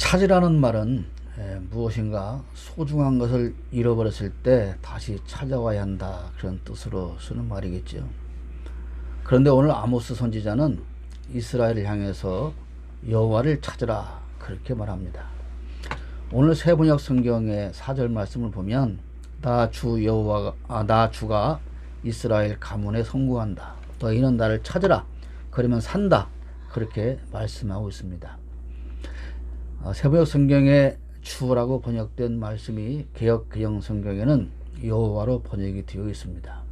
찾으라는 말은 무엇인가 소중한 것을 잃어버렸을 때 다시 찾아와야 한다, 그런 뜻으로 쓰는 말이겠죠. 그런데 오늘 아모스 선지자는 이스라엘을 향해서 여호와를 찾으라, 그렇게 말합니다. 오늘 세번역 성경의 4절 말씀을 보면 나 주가 이스라엘 가문에 선고한다, 너희는 나를 찾으라, 그러면 산다, 그렇게 말씀하고 있습니다. 세번역 성경에 주라고 번역된 말씀이 개역 개정 성경에는 여호와로 번역이 되어 있습니다.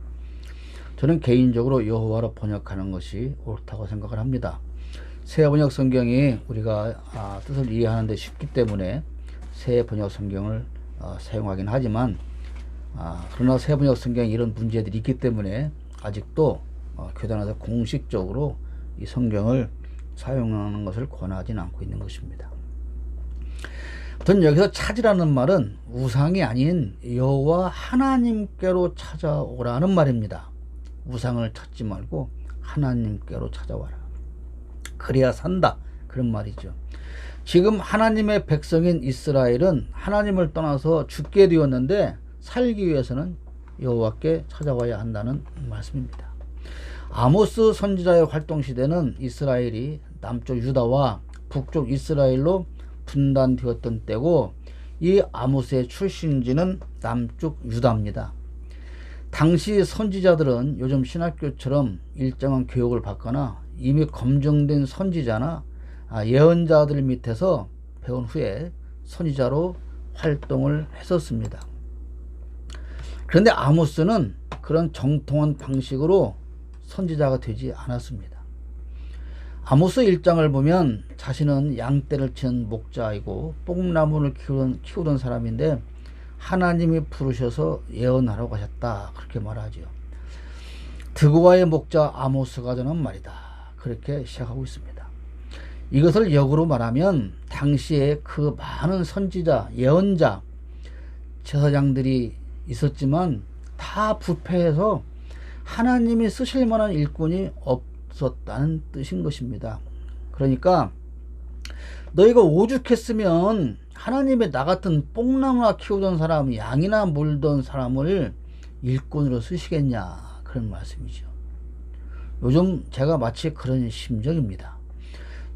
저는 개인적으로 여호와로 번역하는 것이 옳다고 생각을 합니다. 세번역 성경이 우리가 뜻을 이해하는 데 쉽기 때문에 세번역 성경을 사용하긴 하지만 그러나 세번역 성경에 이런 문제들이 있기 때문에 아직도 교단에서 공식적으로 이 성경을 사용하는 것을 권하지는 않고 있는 것입니다. 아무튼 여기서 찾으라는 말은 우상이 아닌 여호와 하나님께로 찾아오라는 말입니다. 우상을 찾지 말고 하나님께로 찾아와라, 그래야 산다, 그런 말이죠. 지금 하나님의 백성인 이스라엘은 하나님을 떠나서 죽게 되었는데 살기 위해서는 여호와께 찾아와야 한다는 말씀입니다. 아모스 선지자의 활동 시대는 이스라엘이 남쪽 유다와 북쪽 이스라엘로 분단되었던 때고, 이 아모스의 출신지는 남쪽 유다입니다. 당시 선지자들은 요즘 신학교처럼 일정한 교육을 받거나 이미 검증된 선지자나 예언자들 밑에서 배운 후에 선지자로 활동을 했었습니다. 그런데 아모스는 그런 정통한 방식으로 선지자가 되지 않았습니다. 아모스 1장을 보면 자신은 양떼를 치는 목자이고 뽕나무를 키우던 사람인데 하나님이 부르셔서 예언하라고 하셨다, 그렇게 말하죠. 드고아의 목자 아모스가 전한 말이다, 그렇게 시작하고 있습니다. 이것을 역으로 말하면 당시에 그 많은 선지자, 예언자, 제사장들이 있었지만 다 부패해서 하나님이 쓰실 만한 일꾼이 없었다는 뜻인 것입니다. 그러니까 너희가 오죽했으면 하나님의 나 같은 뽕나무나 키우던 사람, 양이나 물던 사람을 일꾼으로 쓰시겠냐, 그런 말씀이죠. 요즘 제가 마치 그런 심정입니다.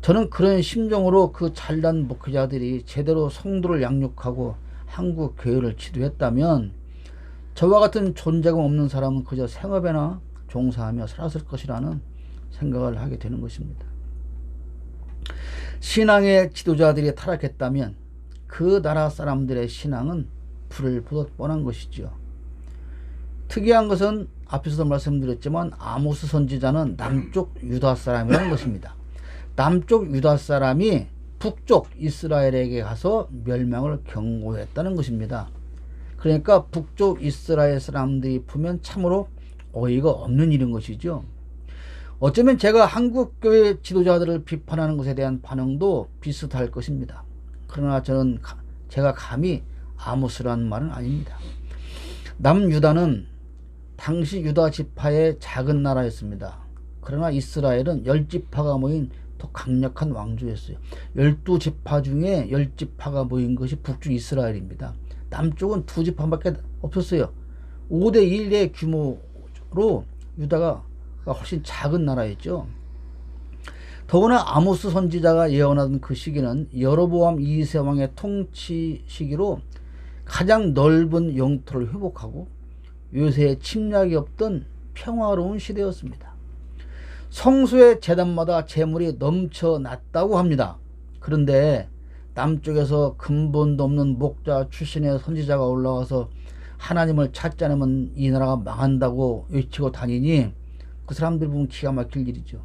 저는 그런 심정으로 그 잘난 목회자들이 제대로 성도를 양육하고 한국 교회를 지도했다면 저와 같은 존재감 없는 사람은 그저 생업에나 종사하며 살았을 것이라는 생각을 하게 되는 것입니다. 신앙의 지도자들이 타락했다면 그 나라 사람들의 신앙은 불을 보듯 뻔한 것이죠. 특이한 것은 앞에서도 말씀드렸지만 아모스 선지자는 남쪽 유다 사람이라는 것입니다. 남쪽 유다 사람이 북쪽 이스라엘에게 가서 멸망을 경고했다는 것입니다. 그러니까 북쪽 이스라엘 사람들이 보면 참으로 어이가 없는 일인 것이죠. 어쩌면 제가 한국교회 지도자들을 비판하는 것에 대한 반응도 비슷할 것입니다. 그러나 제가 감히 아모스라는 말은 아닙니다. 남유다는 당시 유다 지파의 작은 나라였습니다. 그러나 이스라엘은 10지파가 모인 더 강력한 왕조였어요. 12지파 중에 10지파가 모인 것이 북쪽 이스라엘입니다. 남쪽은 2지파밖에 없었어요. 5대1의 규모로 유다가 훨씬 작은 나라였죠. 더구나 아모스 선지자가 예언하던 그 시기는 여로보암 2세 왕의 통치 시기로 가장 넓은 영토를 회복하고 요새의 침략이 없던 평화로운 시대였습니다. 성소의 제단마다 재물이 넘쳐났다고 합니다. 그런데 남쪽에서 근본도 없는 목자 출신의 선지자가 올라와서 하나님을 찾지 않으면 이 나라가 망한다고 외치고 다니니 그 사람들 보면 기가 막힐 일이죠.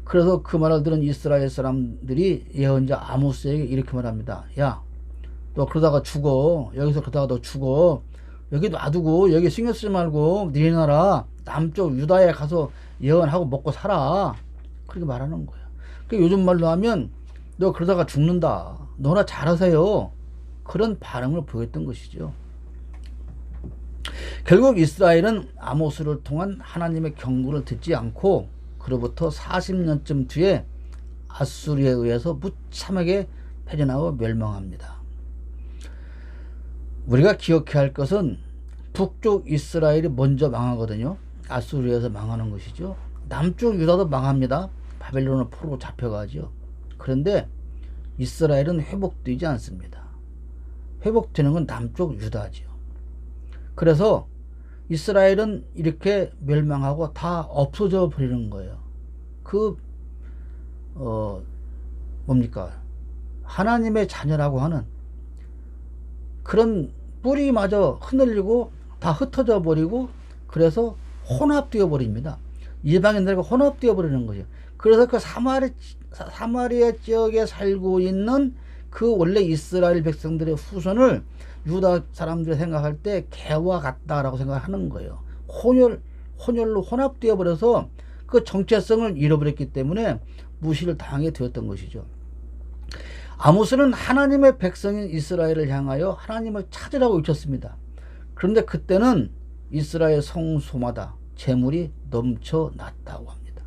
그래서 그 말을 들은 이스라엘 사람들이 예언자 아모스에게 이렇게 말합니다. 야, 너 그러다가 죽어. 여기서 그러다가 너 죽어. 여기 놔두고 여기 신경 쓰지 말고 니네 나라 남쪽 유다에 가서 예언하고 먹고 살아, 그렇게 말하는 거예요. 그러니까 요즘 말로 하면 너 그러다가 죽는다, 너나 잘하세요, 그런 반응을 보였던 것이죠. 결국 이스라엘은 아모스를 통한 하나님의 경고를 듣지 않고 그로부터 40년쯤 뒤에 아수리에 의해서 무참하게 패전하고 멸망합니다. 우리가 기억해야 할 것은 북쪽 이스라엘이 먼저 망하거든요. 아수르에서 망하는 것이죠. 남쪽 유다도 망합니다. 바벨론의 포로로 잡혀가죠. 그런데 이스라엘은 회복되지 않습니다. 회복되는 건 남쪽 유다죠. 그래서 이스라엘은 이렇게 멸망하고 다 없어져 버리는 거예요. 뭡니까? 하나님의 자녀라고 하는 그런 뿌리마저 흔들리고 다 흩어져 버리고, 그래서 혼합되어 버립니다. 이방인들과 혼합되어 버리는 거죠. 그래서 그 사마리아 지역에 살고 있는 그 원래 이스라엘 백성들의 후손을 유다 사람들이 생각할 때 개와 같다라고 생각하는 거예요. 혼혈로 혼합되어 버려서 그 정체성을 잃어버렸기 때문에 무시를 당하게 되었던 것이죠. 아모스는 하나님의 백성인 이스라엘을 향하여 하나님을 찾으라고 외쳤습니다. 그런데 그때는 이스라엘 성소마다 재물이 넘쳐났다고 합니다.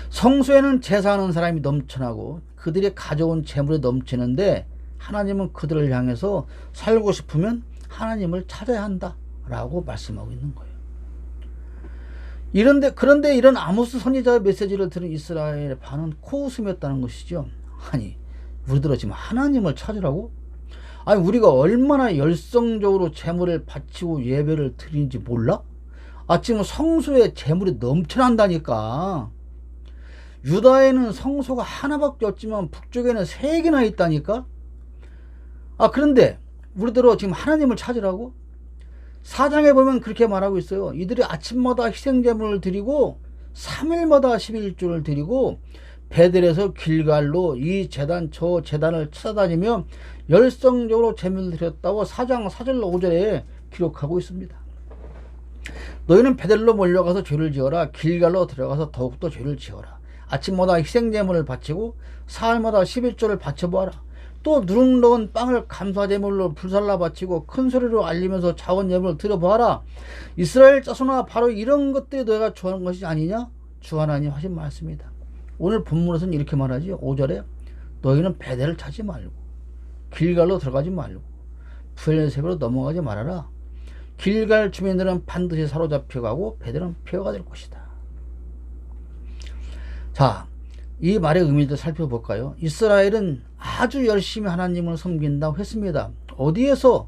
성소에는 제사하는 사람이 넘쳐나고 그들이 가져온 재물이 넘치는데, 하나님은 그들을 향해서 살고 싶으면 하나님을 찾아야 한다 라고 말씀하고 있는 거예요. 그런데 이런 아모스 선지자의 메시지를 들은 이스라엘의 반은 코웃음이었다는 것이죠. 아니, 우리들은 지금 하나님을 찾으라고? 아니, 우리가 얼마나 열성적으로 재물을 바치고 예배를 드리는지 몰라? 지금 성소에 재물이 넘쳐난다니까. 유다에는 성소가 하나밖에 없지만 북쪽에는 3개나 있다니까. 그런데 우리들은 지금 하나님을 찾으라고? 4장에 보면 그렇게 말하고 있어요. 이들이 아침마다 희생제물을 드리고 3일마다 11조를 드리고 베델에서 길갈로 이 제단 저 제단을 찾아다니며 열성적으로 제물을 드렸다고 4장 4절 5절에 기록하고 있습니다. 너희는 베델로 몰려가서 죄를 지어라. 길갈로 들어가서 더욱더 죄를 지어라. 아침마다 희생제물을 바치고 사흘마다 11조를 바쳐보아라. 또 누룩넣은 빵을 감사제물로 불살라 바치고 큰 소리로 알리면서 자원제물을 드려보아라. 이스라엘 자손아, 바로 이런 것들이 너희가 좋아하는 것이 아니냐? 주 하나님 하신 말씀이다. 오늘 본문에서는 이렇게 말하지. 5절에 너희는 베델을 찾지 말고 길갈로 들어가지 말고 브엘세바로 넘어가지 말아라. 길갈 주민들은 반드시 사로잡혀가고 베델은 폐허가 될 것이다. 자, 이 말의 의미를 살펴볼까요? 이스라엘은 아주 열심히 하나님을 섬긴다고 했습니다. 어디에서?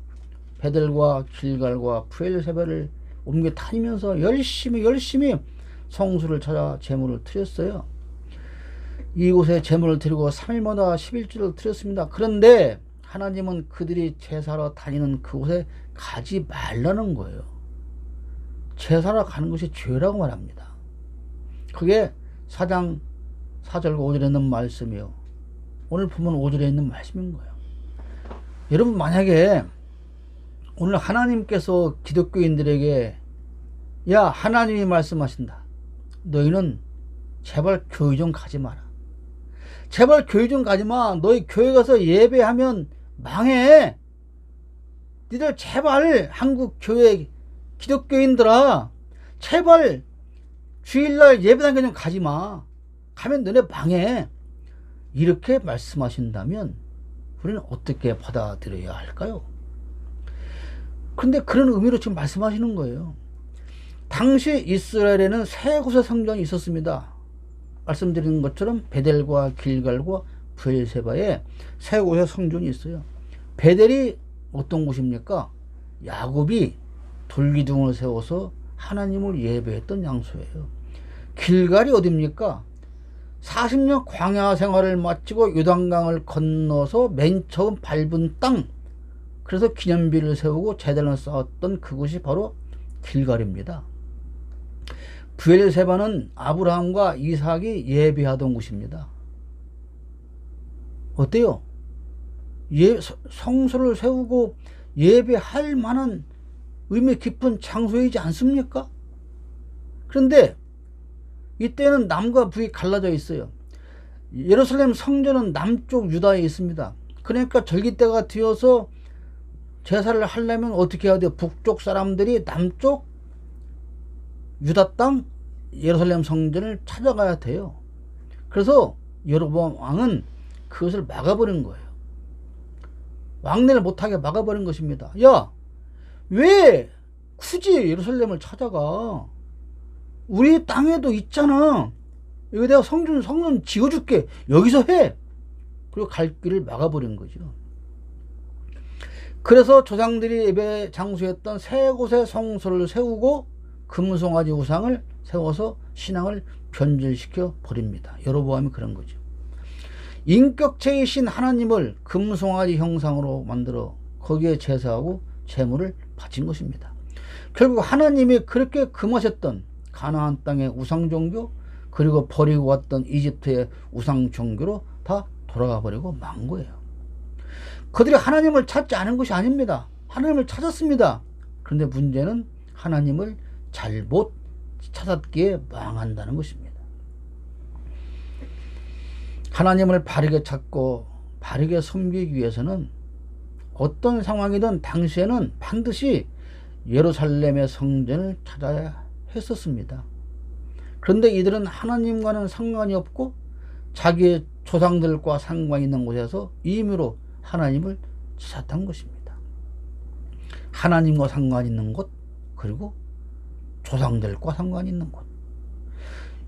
베델과 길갈과 브엘세바를 옮겨 다니면서 열심히 성수를 찾아 제물을 드렸어요. 이곳에 제물을 드리고 3일마다 11조를 드렸습니다. 그런데 하나님은 그들이 제사로 다니는 그곳에 가지 말라는 거예요. 제사로 가는 것이 죄라고 말합니다. 그게 4장 4절과 5절에 있는 말씀이요. 오늘 보면 5절에 있는 말씀인 거예요. 여러분, 만약에 오늘 하나님께서 기독교인들에게 야, 하나님이 말씀하신다. 너희는 제발 교회 좀 가지 마라. 제발 교회 좀 가지 마. 너희 교회 가서 예배하면 망해. 니들 제발 한국 교회 기독교인들아, 제발 주일날 예배당에 좀 가지 마. 가면 너네 망해. 이렇게 말씀하신다면 우리는 어떻게 받아들여야 할까요? 근데 그런 의미로 지금 말씀하시는 거예요. 당시 이스라엘에는 3곳의 성전이 있었습니다. 말씀드린 것처럼 베델과 길갈과 브엘세바에 3곳의 성전이 있어요. 베델이 어떤 곳입니까? 야곱이 돌기둥을 세워서 하나님을 예배했던 장소예요. 길갈이 어디입니까? 40년 광야 생활을 마치고 요단강을 건너서 맨 처음 밟은 땅, 그래서 기념비를 세우고 제단을 쌓았던 그곳이 바로 길갈입니다. 브엘세바는 아브라함과 이삭이 예배하던 곳입니다. 어때요? 성소를 세우고 예배할 만한 의미 깊은 장소이지 않습니까? 그런데 이때는 남과 북이 갈라져 있어요. 예루살렘 성전은 남쪽 유다에 있습니다. 그러니까 절기때가 되어서 제사를 하려면 어떻게 해야 돼요? 북쪽 사람들이 남쪽 유다 땅 예루살렘 성전을 찾아가야 돼요. 그래서 여로보암 왕은 그것을 막아버린 거예요. 왕래를 못하게 막아버린 것입니다. 야, 왜 굳이 예루살렘을 찾아가? 우리 땅에도 있잖아. 여기 내가 성전 지어줄게. 여기서 해. 그리고 갈 길을 막아버린 거죠. 그래서 조상들이 예배 장소했던 세 곳의 성소를 세우고 금송아지 우상을 세워서 신앙을 변질시켜 버립니다. 여로보암이 그런 거죠. 인격체이신 하나님을 금송아지 형상으로 만들어 거기에 제사하고 제물을 바친 것입니다. 결국 하나님이 그렇게 금하셨던 가나안 땅의 우상 종교, 그리고 버리고 왔던 이집트의 우상 종교로 다 돌아가 버리고 만 거예요. 그들이 하나님을 찾지 않은 것이 아닙니다. 하나님을 찾았습니다. 그런데 문제는 하나님을 잘못 찾았기에 망한다는 것입니다. 하나님을 바르게 찾고 바르게 섬기기 위해서는 어떤 상황이든 당시에는 반드시 예루살렘의 성전을 찾아야 했었습니다. 그런데 이들은 하나님과는 상관이 없고 자기의 조상들과 상관이 있는 곳에서 임의로 하나님을 찾았던 것입니다. 하나님과 상관이 있는 곳, 그리고 조상들과 상관이 있는 곳.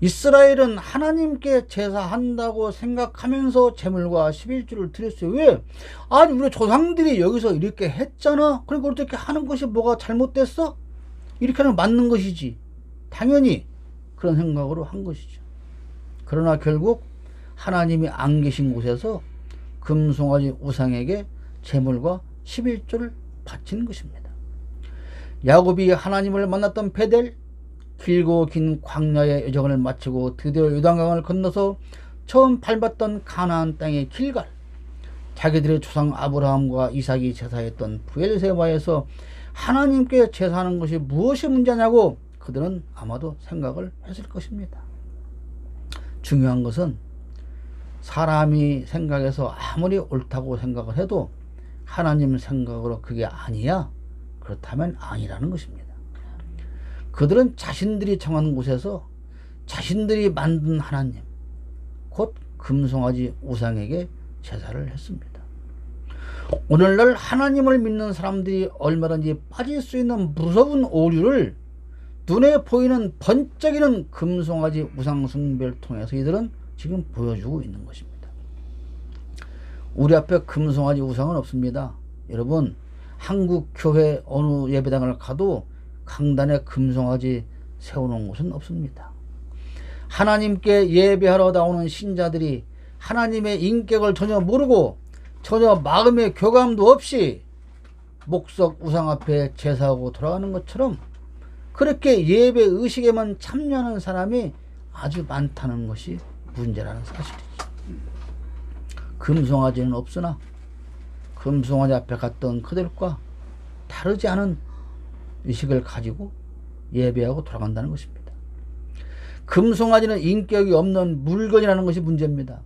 이스라엘은 하나님께 제사한다고 생각하면서 제물과 11조를 드렸어요. 왜? 아니 우리 조상들이 여기서 이렇게 했잖아. 그러니까 어떻게 하는 것이 뭐가 잘못됐어? 이렇게 하는 건 맞는 것이지. 당연히 그런 생각으로 한 것이죠. 그러나 결국 하나님이 안 계신 곳에서 금송아지 우상에게 제물과 11조를 바친 것입니다. 야곱이 하나님을 만났던 베델, 길고 긴 광야의 여정을 마치고 드디어 요단강을 건너서 처음 밟았던 가나안 땅의 길갈, 자기들의 조상 아브라함과 이삭이 제사했던 브엘세바에서 하나님께 제사하는 것이 무엇이 문제냐고 그들은 아마도 생각을 했을 것입니다. 중요한 것은 사람이 생각해서 아무리 옳다고 생각을 해도 하나님 생각으로 그게 아니야, 그렇다면 아니라는 것입니다. 그들은 자신들이 정한 곳에서 자신들이 만든 하나님, 곧 금송아지 우상에게 제사를 했습니다. 오늘날 하나님을 믿는 사람들이 얼마든지 빠질 수 있는 무서운 오류를 눈에 보이는 번쩍이는 금송아지 우상 숭배를 통해서 이들은 지금 보여주고 있는 것입니다. 우리 앞에 금송아지 우상은 없습니다. 여러분, 한국 교회 어느 예배당을 가도 강단에 금송아지 세워놓은 곳은 없습니다. 하나님께 예배하러 나오는 신자들이 하나님의 인격을 전혀 모르고 전혀 마음의 교감도 없이 목석 우상 앞에 제사하고 돌아가는 것처럼 그렇게 예배 의식에만 참여하는 사람이 아주 많다는 것이 문제라는 사실이죠. 금송아지는 없으나 금송아지 앞에 갔던 그들과 다르지 않은 의식을 가지고 예배하고 돌아간다는 것입니다. 금송아지는 인격이 없는 물건이라는 것이 문제입니다.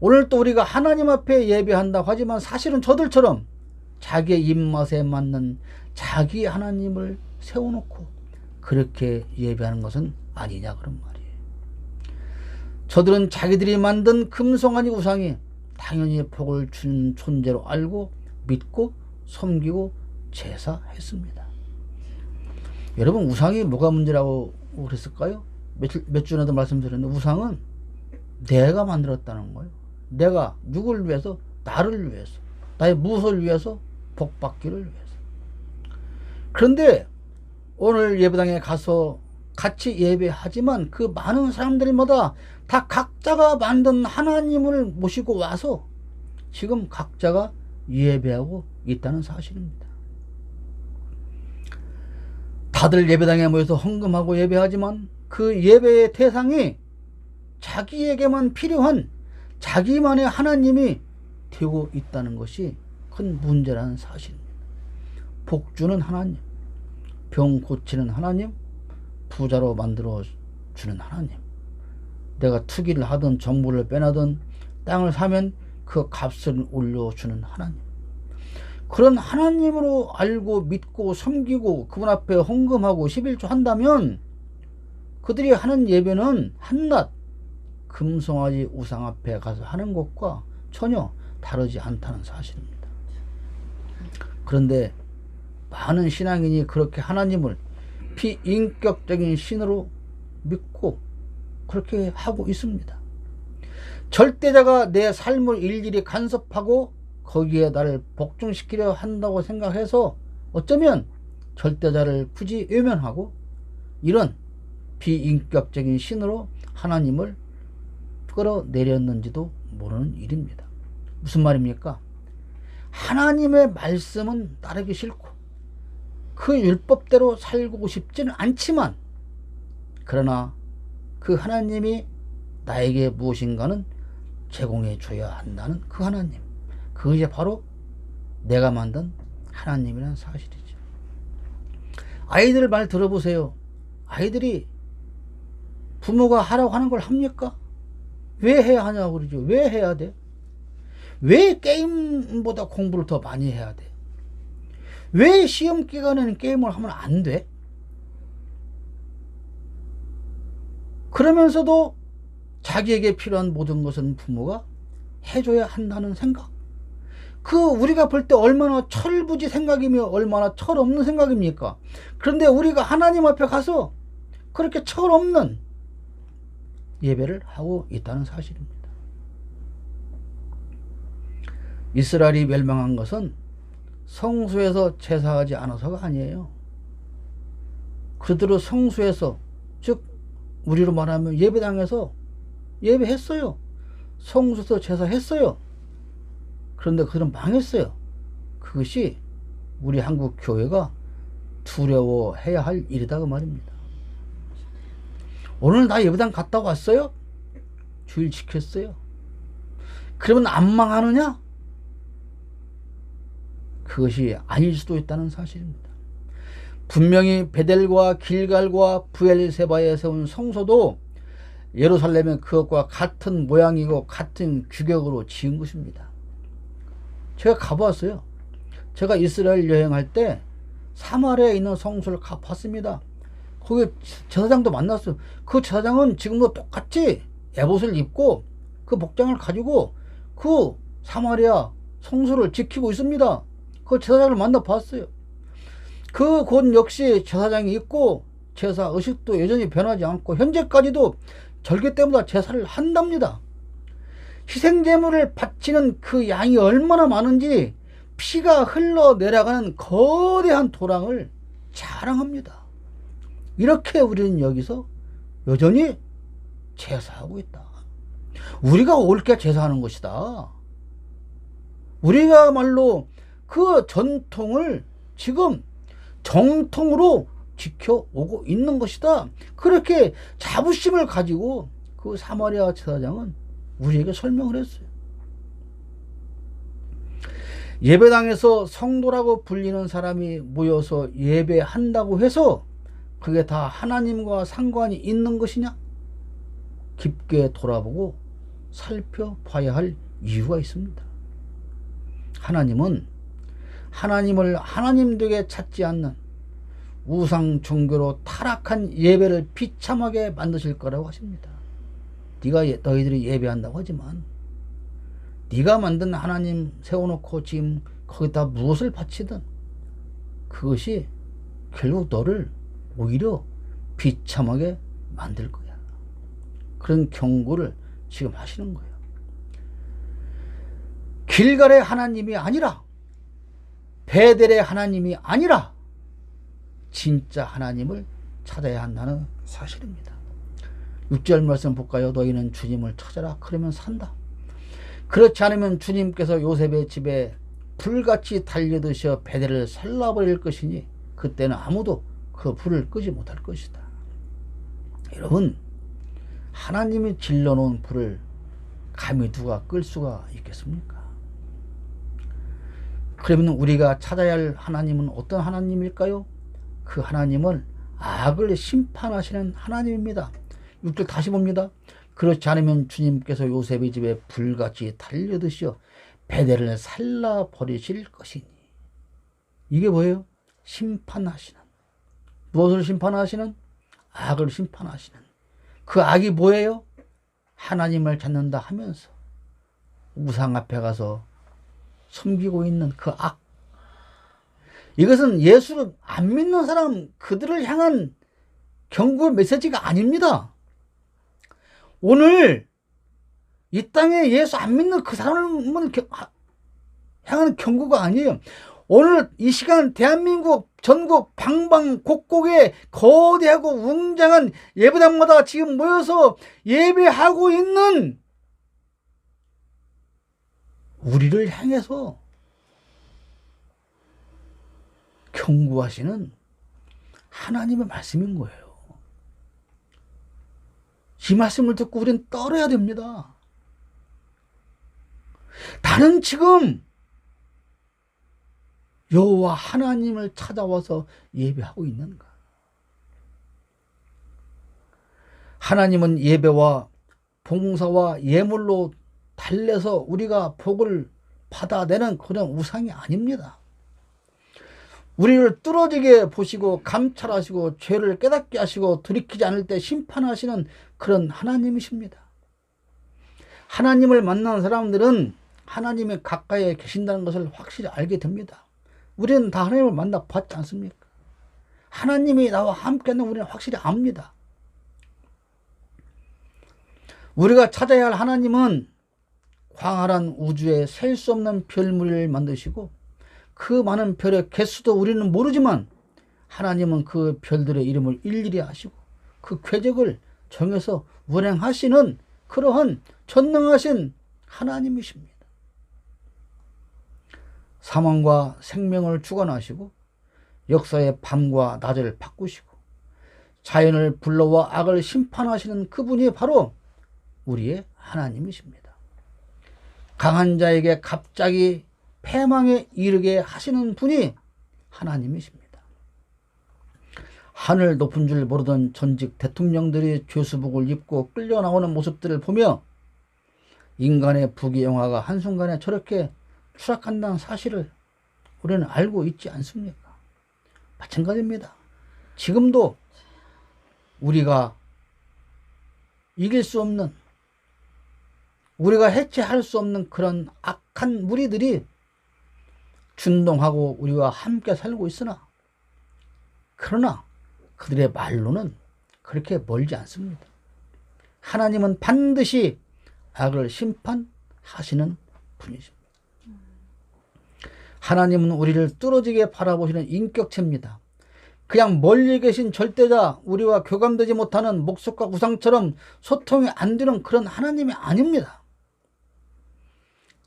오늘 또 우리가 하나님 앞에 예배한다고 하지만 사실은 저들처럼 자기의 입맛에 맞는 자기 하나님을 세워놓고 그렇게 예배하는 것은 아니냐, 그런 말이에요. 저들은 자기들이 만든 금송아지 우상이 당연히 복을 주는 존재로 알고 믿고 섬기고 제사했습니다. 여러분, 우상이 뭐가 문제라고 그랬을까요? 몇 주 전에도 말씀드렸는데 우상은 내가 만들었다는 거예요. 내가 누구를 위해서? 나를 위해서, 나의 무엇을 위해서? 복받기를 위해서. 그런데 오늘 예배당에 가서 같이 예배하지만 그 많은 사람들마다 다 각자가 만든 하나님을 모시고 와서 지금 각자가 예배하고 있다는 사실입니다. 다들 예배당에 모여서 헌금하고 예배하지만 그 예배의 대상이 자기에게만 필요한 자기만의 하나님이 되고 있다는 것이 큰 문제라는 사실입니다. 복 주는 하나님, 병 고치는 하나님, 부자로 만들어 주는 하나님, 내가 투기를 하든 정보를 빼나든 땅을 사면 그 값을 올려주는 하나님, 그런 하나님으로 알고 믿고 섬기고 그분 앞에 헌금하고 11조 한다면 그들이 하는 예배는 한낱 금송아지 우상 앞에 가서 하는 것과 전혀 다르지 않다는 사실입니다. 그런데 많은 신앙인이 그렇게 하나님을 비인격적인 신으로 믿고 그렇게 하고 있습니다. 절대자가 내 삶을 일일이 간섭하고 거기에 나를 복종시키려 한다고 생각해서 어쩌면 절대자를 굳이 외면하고 이런 비인격적인 신으로 하나님을 끌어내렸는지도 모르는 일입니다. 무슨 말입니까? 하나님의 말씀은 따르기 싫고 그 율법대로 살고 싶지는 않지만 그러나 그 하나님이 나에게 무엇인가는 제공해 줘야 한다는 그 하나님, 그것이 바로 내가 만든 하나님이라는 사실이죠. 아이들 말 들어보세요. 아이들이 부모가 하라고 하는 걸 합니까? 왜 해야 하냐고 그러죠. 왜 해야 돼? 왜 게임보다 공부를 더 많이 해야 돼? 왜 시험 기간에는 게임을 하면 안 돼? 그러면서도 자기에게 필요한 모든 것은 부모가 해줘야 한다는 생각. 우리가 볼 때 얼마나 철부지 생각이며 얼마나 철없는 생각입니까? 그런데 우리가 하나님 앞에 가서 그렇게 철없는 예배를 하고 있다는 사실입니다. 이스라엘이 멸망한 것은 성소에서 제사하지 않아서가 아니에요. 그대로 성소에서, 즉 우리로 말하면 예배당에서 예배했어요. 성소에서 제사했어요. 그런데 그들은 망했어요. 그것이 우리 한국 교회가 두려워해야 할 일이다 그 말입니다. 오늘 나 예배당 갔다 왔어요? 주일 지켰어요? 그러면 안 망하느냐? 그것이 아닐 수도 있다는 사실입니다. 분명히 베델과 길갈과 브엘세바에 세운 성소도 예루살렘의 그것과 같은 모양이고 같은 규격으로 지은 것입니다. 제가 가보았어요. 제가 이스라엘 여행할 때 사마리아에 있는 성소를 가봤습니다. 거기 제사장도 만났어요. 그 제사장은 지금도 똑같이 에봇을 입고 그 복장을 가지고 그 사마리아 성소를 지키고 있습니다. 그 제사장을 만나봤어요. 그 곳 역시 제사장이 있고 제사 의식도 여전히 변하지 않고 현재까지도 절기 때마다 제사를 한답니다. 희생제물을 바치는 그 양이 얼마나 많은지 피가 흘러내려가는 거대한 도랑을 자랑합니다. 이렇게 우리는 여기서 여전히 제사하고 있다. 우리가 옳게 제사하는 것이다. 우리가말로 그 전통을 지금 정통으로 지켜오고 있는 것이다. 그렇게 자부심을 가지고 그 사마리아 제사장은 우리에게 설명을 했어요. 예배당에서 성도라고 불리는 사람이 모여서 예배한다고 해서 그게 다 하나님과 상관이 있는 것이냐? 깊게 돌아보고 살펴봐야 할 이유가 있습니다. 하나님은 하나님을 하나님 되게 찾지 않는 우상 종교로 타락한 예배를 비참하게 만드실 거라고 하십니다. 너희들이 예배한다고 하지만 네가 만든 하나님 세워놓고 지금 거기다 무엇을 바치든 그것이 결국 너를 오히려 비참하게 만들 거야. 그런 경고를 지금 하시는 거예요. 길갈의 하나님이 아니라 베델의 하나님이 아니라 진짜 하나님을 찾아야 한다는 사실입니다. 6절 말씀 볼까요? 너희는 주님을 찾아라. 그러면 산다. 그렇지 않으면 주님께서 요셉의 집에 불같이 달려드셔 베델을 살라버릴 것이니 그때는 아무도 그 불을 끄지 못할 것이다. 여러분, 하나님이 질러놓은 불을 감히 누가 끌 수가 있겠습니까? 그러면 우리가 찾아야 할 하나님은 어떤 하나님일까요? 그 하나님은 악을 심판하시는 하나님입니다. 6절 다시 봅니다. 그렇지 않으면 주님께서 요셉의 집에 불같이 달려드시어 베델을 살라버리실 것이니. 이게 뭐예요? 심판하시는. 무엇을 심판하시는? 악을 심판하시는. 그 악이 뭐예요? 하나님을 찾는다 하면서 우상 앞에 가서 섬기고 있는 그 악, 이것은 예수를 안 믿는 사람 그들을 향한 경고 메시지가 아닙니다. 오늘 이 땅에 예수 안 믿는 그 사람을 향하는 경고가 아니에요. 오늘 이 시간 대한민국 전국 방방곡곡에 거대하고 웅장한 예배당마다 지금 모여서 예배하고 있는 우리를 향해서 경고하시는 하나님의 말씀인 거예요. 이 말씀을 듣고 우리는 떨어야 됩니다. 나는 지금 여호와 하나님을 찾아와서 예배하고 있는가? 하나님은 예배와 봉사와 예물로 달래서 우리가 복을 받아내는 그런 우상이 아닙니다. 우리를 뚫어지게 보시고 감찰하시고 죄를 깨닫게 하시고 돌이키지 않을 때 심판하시는 그런 하나님이십니다. 하나님을 만나는 사람들은 하나님이 가까이에 계신다는 것을 확실히 알게 됩니다. 우리는 다 하나님을 만나 봤지 않습니까? 하나님이 나와 함께하는 우리는 확실히 압니다. 우리가 찾아야 할 하나님은 광활한 우주에 셀 수 없는 별무리를 만드시고 그 많은 별의 개수도 우리는 모르지만 하나님은 그 별들의 이름을 일일이 아시고 그 궤적을 정해서 운행하시는 그러한 전능하신 하나님이십니다. 사망과 생명을 주관하시고 역사의 밤과 낮을 바꾸시고 자연을 불러와 악을 심판하시는 그분이 바로 우리의 하나님이십니다. 강한 자에게 갑자기 패망에 이르게 하시는 분이 하나님이십니다. 하늘 높은 줄 모르던 전직 대통령들이 죄수복을 입고 끌려나오는 모습들을 보며 인간의 부귀영화가 한순간에 저렇게 추락한다는 사실을 우리는 알고 있지 않습니까? 마찬가지입니다. 지금도 우리가 이길 수 없는, 우리가 해체할 수 없는 그런 악한 무리들이 준동하고 우리와 함께 살고 있으나, 그러나 그들의 말로는 그렇게 멀지 않습니다. 하나님은 반드시 악을 심판하시는 분이십니다. 하나님은 우리를 뚫어지게 바라보시는 인격체입니다. 그냥 멀리 계신 절대자, 우리와 교감되지 못하는 목석과 우상처럼 소통이 안 되는 그런 하나님이 아닙니다.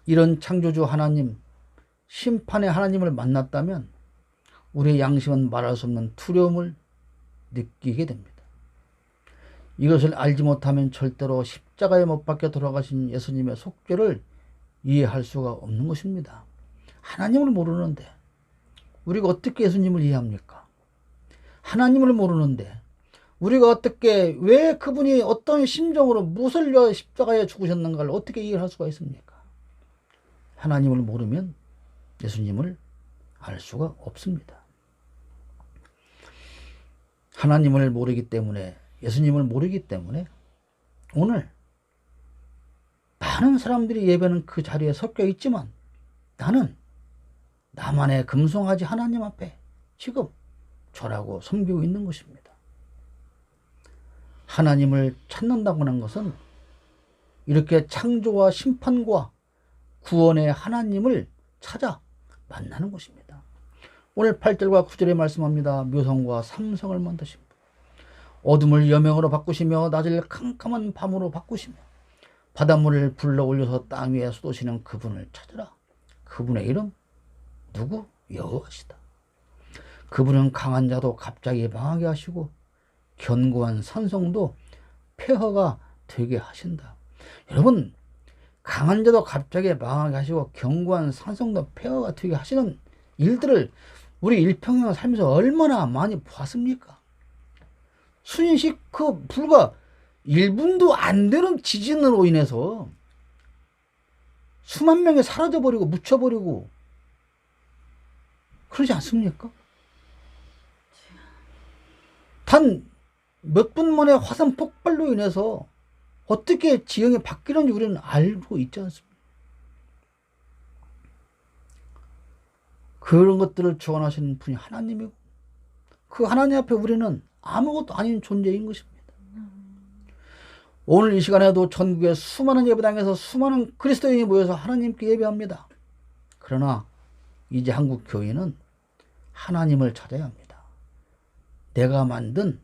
이런 창조주 하나님, 심판의 하나님을 만났다면 우리의 양심은 말할 수 없는 두려움을 느끼게 됩니다. 이것을 알지 못하면 절대로 십자가에 못 박혀 돌아가신 예수님의 속죄를 이해할 수가 없는 것입니다. 하나님을 모르는데 우리가 어떻게 예수님을 이해합니까? 하나님을 모르는데 우리가 어떻게, 왜 그분이 어떤 심정으로 무엇을 위하여 십자가에 죽으셨는가를 어떻게 이해할 수가 있습니까? 하나님을 모르면 예수님을 알 수가 없습니다. 하나님을 모르기 때문에, 예수님을 모르기 때문에 오늘 많은 사람들이 예배는 그 자리에 섞여 있지만 나는 나만의 금송아지 하나님 앞에 지금 절하고 섬기고 있는 것입니다. 하나님을 찾는다고 하는 것은 이렇게 창조와 심판과 구원의 하나님을 찾아 만나는 것입니다. 오늘 8절과 9절에 말씀합니다. 묘성과 삼성을 만드시고 어둠을 여명으로 바꾸시며 낮을 캄캄한 밤으로 바꾸시며 바닷물을 불러 올려서 땅 위에 쏟으시는 그분을 찾으라. 그분의 이름 누구? 여호와시다. 그분은 강한 자도 갑자기 망하게 하시고 견고한 산성도 폐허가 되게 하신다. 여러분, 강한 자도 갑자기 망하게 하시고 견고한 산성도 폐허가 되게 하시는 일들을 우리 일평생 살면서 얼마나 많이 보았습니까? 순식 불과 1분도 안 되는 지진으로 인해서 수만 명이 사라져버리고 묻혀버리고 그러지 않습니까? 단 몇 분 만에 화산 폭발로 인해서 어떻게 지형이 바뀌는지 우리는 알고 있지 않습니까? 그런 것들을 주관하시는 분이 하나님이고, 그 하나님 앞에 우리는 아무것도 아닌 존재인 것입니다. 오늘 이 시간에도 전국의 수많은 예배당에서 수많은 그리스도인이 모여서 하나님께 예배합니다. 그러나 이제 한국 교회는 하나님을 찾아야 합니다. 내가 만든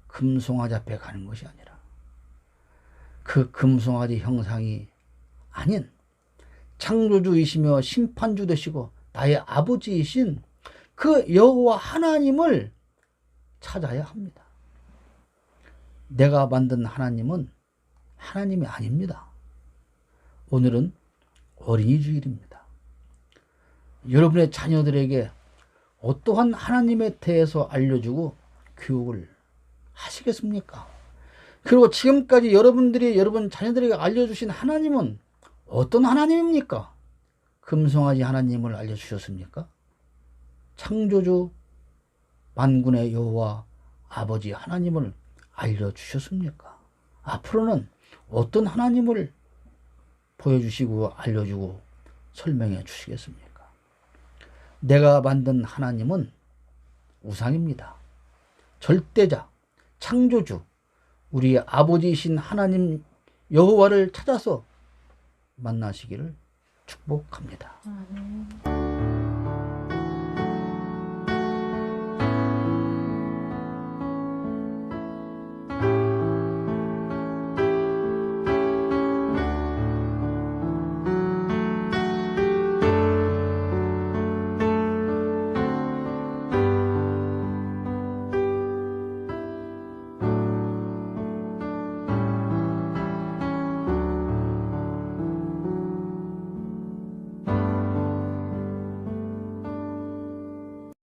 금송아지 앞에 가는 것이 아니라 그 금송아지 형상이 아닌 창조주이시며 심판주 되시고 나의 아버지이신 그 여호와 하나님을 찾아야 합니다. 내가 만든 하나님은 하나님이 아닙니다. 오늘은 어린이 주일입니다. 여러분의 자녀들에게 어떠한 하나님에 대해서 알려주고 교육을 하시겠습니까? 그리고 지금까지 여러분들이 여러분 자녀들에게 알려주신 하나님은 어떤 하나님입니까? 금송아지 하나님을 알려주셨습니까? 창조주 만군의 여호와 아버지 하나님을 알려주셨습니까? 앞으로는 어떤 하나님을 보여주시고 알려주고 설명해 주시겠습니까? 내가 만든 하나님은 우상입니다. 절대자, 창조주, 우리의 아버지이신 하나님 여호와를 찾아서 만나시기를 축복합니다.